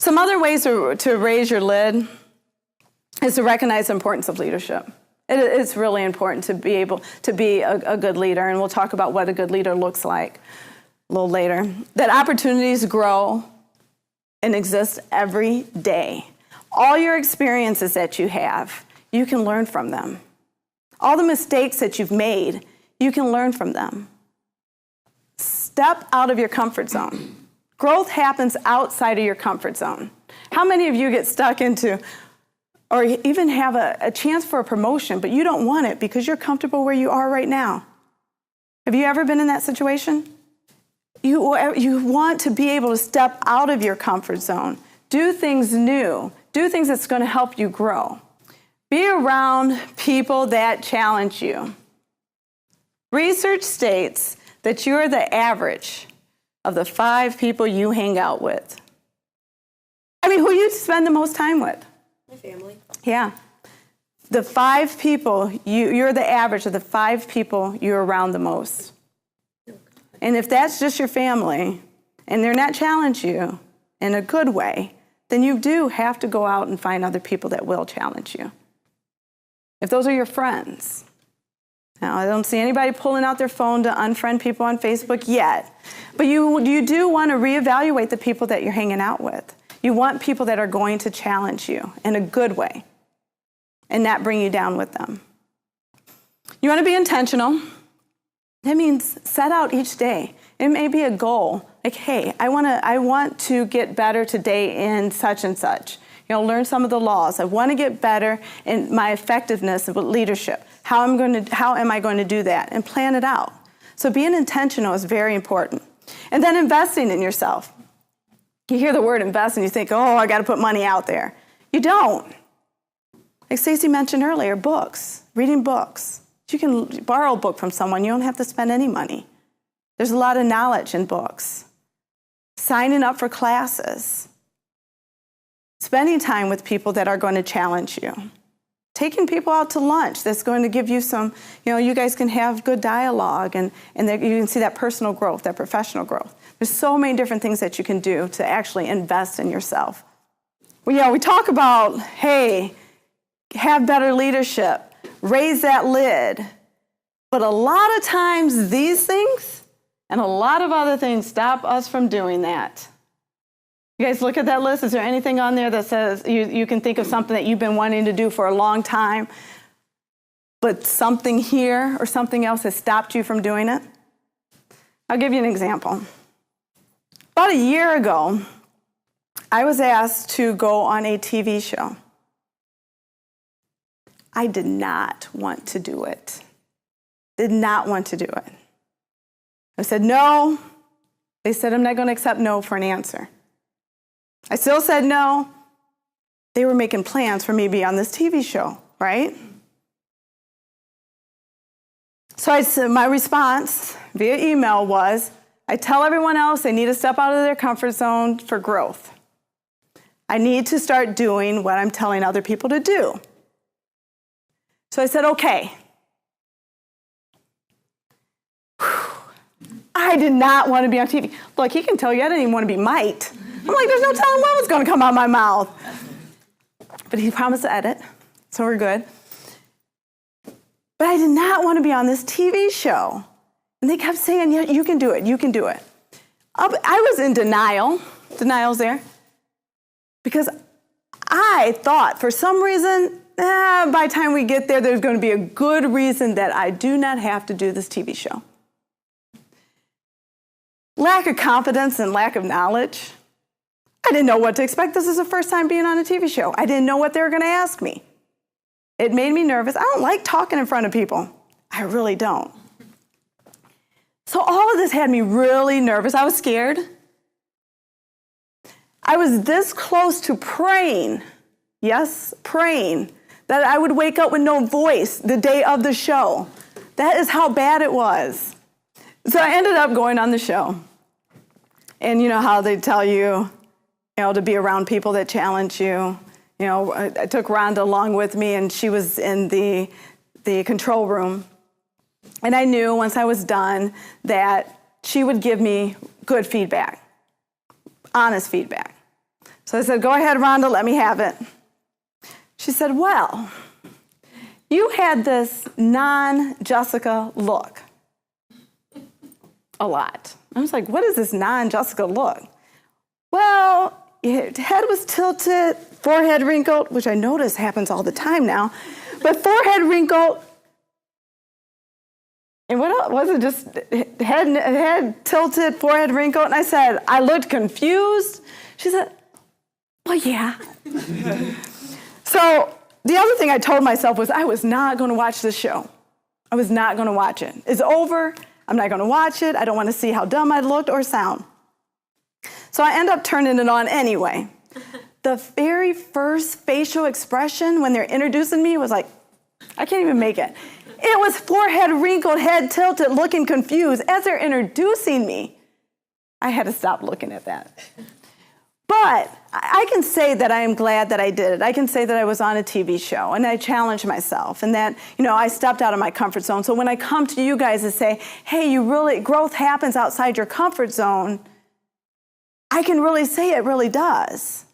Some other ways to raise your lid is to recognize the importance of leadership. It's really important to be able to be a good leader, and we'll talk about what a good leader looks like a little later. That opportunities grow and exist every day. All your experiences that you have, you can learn from them. All the mistakes that you've made, you can learn from them. Step out of your comfort zone. Growth happens outside of your comfort zone. How many of you get stuck into, or even have a chance for a promotion, but you don't want it because you're comfortable where you are right now? Have you ever been in that situation? You want to be able to step out of your comfort zone, do things new, do things that's going to help you grow. Be around people that challenge you. Research states that you're the average of the 5 people you hang out with. I mean, who you spend the most time with? My family. Yeah. The 5 people, you're the average of the 5 people you're around the most. And if that's just your family, and they're not challenge you in a good way, then you do have to go out and find other people that will challenge you. If those are your friends. Now, I don't see anybody pulling out their phone to unfriend people on Facebook yet, but you do want to reevaluate the people that you're hanging out with. You want people that are going to challenge you in a good way and not bring you down with them. You want to be intentional. That means set out each day. It may be a goal, like, hey, I want to get better today in such and such. Learn some of the laws. I want to get better in my effectiveness with leadership. How am I going to do that? And plan it out. So being intentional is very important. And then investing in yourself. You hear the word invest and you think, oh, I got to put money out there. You don't. Like Stacey mentioned earlier, books, reading books. You can borrow a book from someone. You don't have to spend any money. There's a lot of knowledge in books. Signing up for classes. Spending time with people that are going to challenge you. Taking people out to lunch that's going to give you some, you guys can have good dialogue and you can see that personal growth, that professional growth. There's so many different things that you can do to actually invest in yourself. Well, we talk about, hey, have better leadership. Raise that lid. But a lot of times these things and a lot of other things stop us from doing that. You guys look at that list. Is there anything on there that says you can think of something that you've been wanting to do for a long time, but something here or something else has stopped you from doing it? I'll give you an example. About a year ago, I was asked to go on a TV show. I did not want to do it. Did not want to do it. I said no. They said I'm not going to accept no for an answer. I still said no. They were making plans for me to be on this TV show, right? So my response via email was, I tell everyone else they need to step out of their comfort zone for growth. I need to start doing what I'm telling other people to do. So I said, okay. I did not want to be on TV. Look, he can tell you I didn't even want to be Mike. I'm like, there's no telling what was going to come out of my mouth. But he promised to edit, so we're good. But I did not want to be on this TV show. And they kept saying, yeah, you can do it, you can do it. I was in denial. Denial's there. Because I thought, for some reason, by the time we get there, there's going to be a good reason that I do not have to do this TV show. Lack of confidence and lack of knowledge. I didn't know what to expect. This is the first time being on a TV show. I didn't know what they were going to ask me. It made me nervous. I don't like talking in front of people. I really don't. So all of this had me really nervous. I was scared. I was this close to praying, yes, praying, that I would wake up with no voice the day of the show. That is how bad it was. So I ended up going on the show. And you know how they tell you, to be around people that challenge you. I took Rhonda along with me, and she was in the control room. And I knew once I was done that she would give me good feedback, honest feedback. So I said, go ahead, Rhonda, let me have it. She said, well, you had this non-Jessica look a lot. I was like, what is this non-Jessica look? Well, your head was tilted, forehead wrinkled, which I notice happens all the time now, but forehead wrinkled, and what else? Was it just head tilted, forehead wrinkled? And I said, I looked confused. She said, well, yeah. So the other thing I told myself was I was not going to watch this show. I was not going to watch it. It's over. I'm not going to watch it. I don't want to see how dumb I looked or sound. So I end up turning it on anyway. The very first facial expression when they're introducing me was like, I can't even make it. It was forehead wrinkled, head tilted, looking confused. As they're introducing me, I had to stop looking at that. But I can say that I am glad that I did it. I can say that I was on a TV show and I challenged myself and that, I stepped out of my comfort zone. So when I come to you guys and say, hey, growth happens outside your comfort zone, I can really say it really does.